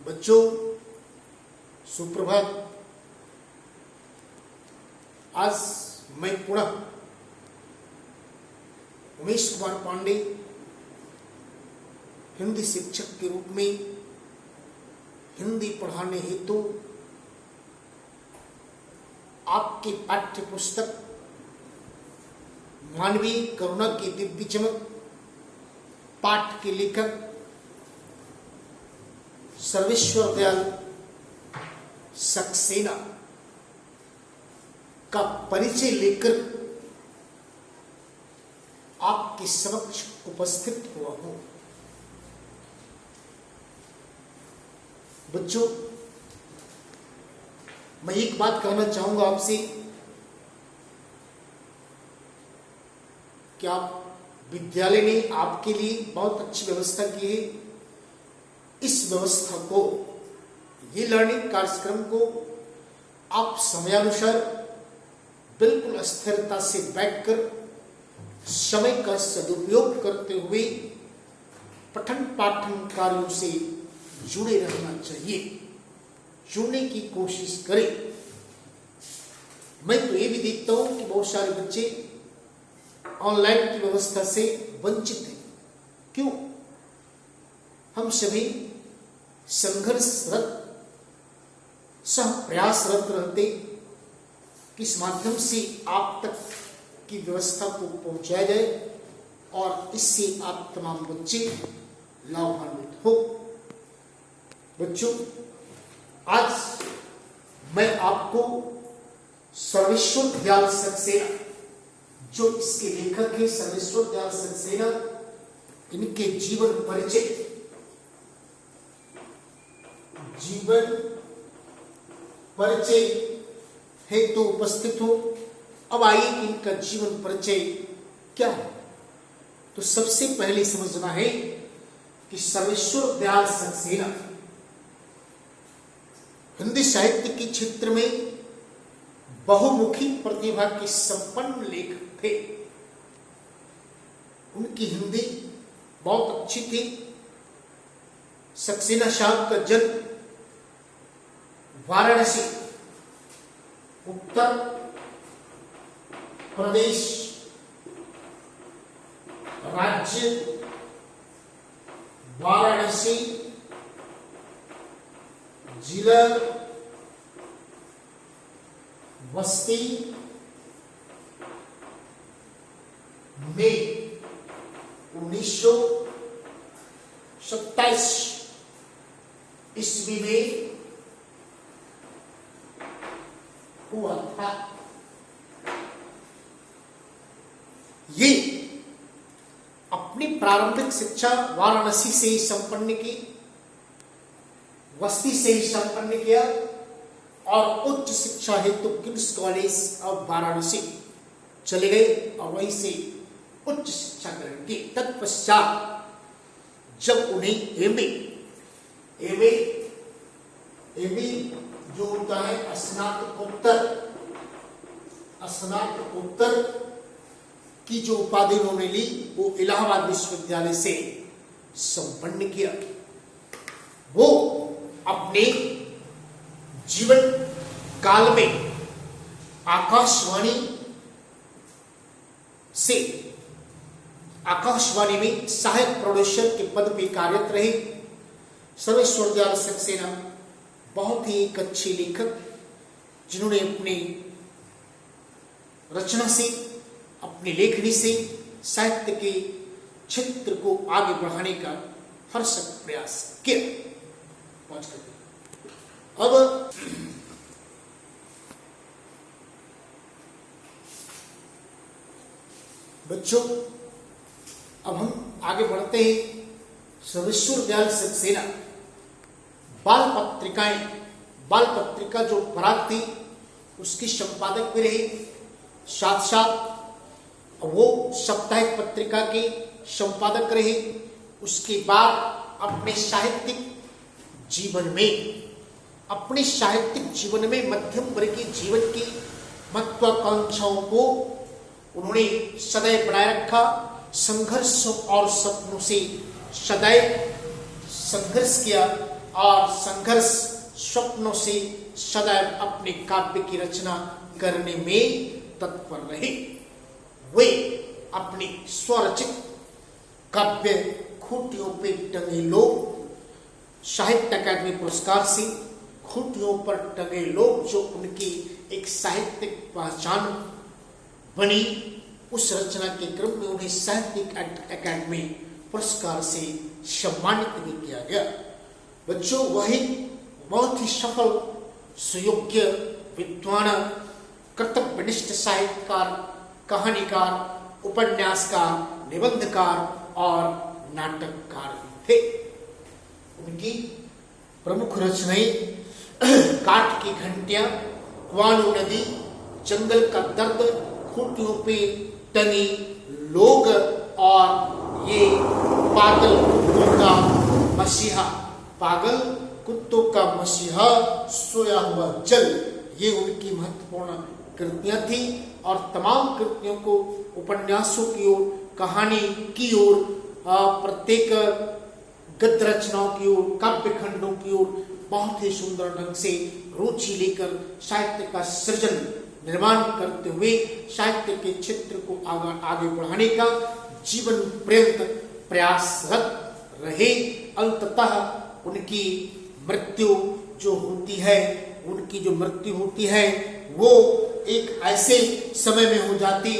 बच्चों सुप्रभात। आज मैं पुनः उमेश कुमार पांडे हिंदी शिक्षक के रूप में हिंदी पढ़ाने हेतु आपकी पाठ्य पुस्तक मानवीय करुणा की दिव्य चमक पाठ के लेखक सर्वेश्वर दयाल सक्सेना का परिचय लेकर आपके समक्ष उपस्थित हुआ हूं। बच्चों, मैं एक बात कहना चाहूंगा आपसे कि आप विद्यालय ने आपके लिए बहुत अच्छी व्यवस्था की है। इस व्यवस्था को, ये लर्निंग कार्यक्रम को आप समयानुसार बिल्कुल स्थिरता से बैठकर समय का सदुपयोग करते हुए पठन पाठन कार्यों से जुड़े रहना चाहिए, जुड़ने की कोशिश करें। मैं तो ये भी देखता हूं कि बहुत सारे बच्चे ऑनलाइन की व्यवस्था से वंचित हैं। क्यों? हम सभी संघर्षरत सह प्रयासरत रहते किस माध्यम से आप तक की व्यवस्था को पहुंचाया जाए और इससे आप तमाम बच्चे लाभान्वित हो। बच्चों, आज मैं आपको सर्वेश्वर दयाल सक्सेना, जो इसके लेखक है सर्वेश्वर दयाल सक्सेना, इनके जीवन परिचय हेतु उपस्थित हो। अब आइए कि इनका जीवन परिचय क्या है। तो सबसे पहले समझना है कि सर्वेश्वर दयाल सक्सेना हिंदी साहित्य के क्षेत्र में बहुमुखी प्रतिभा के संपन्न लेखक थे। उनकी हिंदी बहुत अच्छी थी। सक्सेना साहब का जन्म वाराणसी, उत्तर प्रदेश राज्य, वाराणसी जिला बस्ती में 1927 ईस्वी में हुआ था। ये अपनी प्रारंभिक शिक्षा वाराणसी से ही संपन्न की, बस्ती से ही संपन्न किया और उच्च शिक्षा हेतु किंग्स कॉलेज ऑफ वाराणसी चले गए और वहीं से उच्च शिक्षा ग्रहण की। तत्पश्चात जब उन्हें एमए जो होता है स्नातकोत्तर की जो उपाधि उन्होंने ली, वो इलाहाबाद विश्वविद्यालय से संपन्न किया। वो अपने जीवन काल में आकाशवाणी में सहायक प्रोड्यूसर के पद पर कार्यरत रहे। सर्वेश्वर दयाल सक्सेना बहुत ही एक अच्छे लेखक, जिन्होंने अपनी रचना से, अपनी लेखनी से साहित्य के क्षेत्र को आगे बढ़ाने का भरसक प्रयास किया। अब बच्चों, अब हम आगे बढ़ते हैं। सर्वेश्वर दयाल सक्सेना बाल पत्रिका जो पराग थी उसकी संपादक भी रहे, साथ साथ वो साप्ताहिक पत्रिका के संपादक रहे। उसके बाद अपने साहित्यिक जीवन में मध्यम वर्गीय जीवन की महत्वाकांक्षाओं को उन्होंने सदैव बनाए रखा। संघर्ष और सपनों से सदैव संघर्ष किया और संघर्ष स्वप्नों से सदैव अपने काव्य की रचना करने में तत्पर रहे। वे अपनी स्वरचित काव्य खूंटियों पे टंगे लोग, साहित्य अकादमी पुरस्कार से खूंटियों पर टंगे लोग, जो उनकी एक साहित्यिक पहचान बनी, उस रचना के क्रम में उन्हें साहित्यिक अकादमी पुरस्कार से सम्मानित भी किया गया। बच्चों, वही बहुत ही सफल, सुयोग्य, विद्वान, कर्तव्यनिष्ठ साहित्यकार, कहानीकार, उपन्यासकार, निबंधकार और नाटककार थे। उनकी प्रमुख रचनाएं काठ की घंटियां, कुआनो नदी, जंगल का दर्द, खूंटियों पे टंगी लोग और ये पागल कुत्तों का मसीहा, पागल कुत्तों का मसीहा, सोया हुआ जल, ये उनकी महत्वपूर्ण कृतियां थी। और तमाम कृतियों को उपन्यासों की ओर, कहानी की ओर, प्रत्येक गद्य रचनाओं की ओर, काव्य खंडों की ओर बहुत ही सुंदर ढंग से रुचि लेकर साहित्य का सृजन, निर्माण करते हुए साहित्य के क्षेत्र को आगे बढ़ाने का जीवन पर्यंत प्रयासरत रहे। अंततः उनकी मृत्यु जो होती है, उनकी जो मृत्यु होती है वो एक ऐसे समय में हो जाती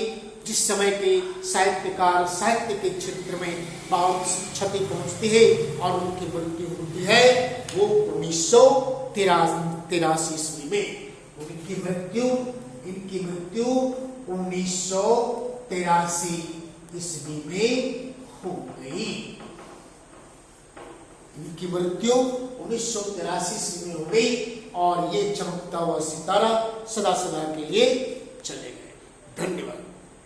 जिस समय के साहित्यकार साहित्य के क्षेत्र में बहुत क्षति पहुंचती है, और उनकी मृत्यु होती है वो 1983 ईस्वी में। इनकी मृत्यु 1983 ईस्वी में हो गई। इनकी मृत्यु 1983 ईस्वी में हो गई और ये चमकता हुआ सितारा सदा सदा के लिए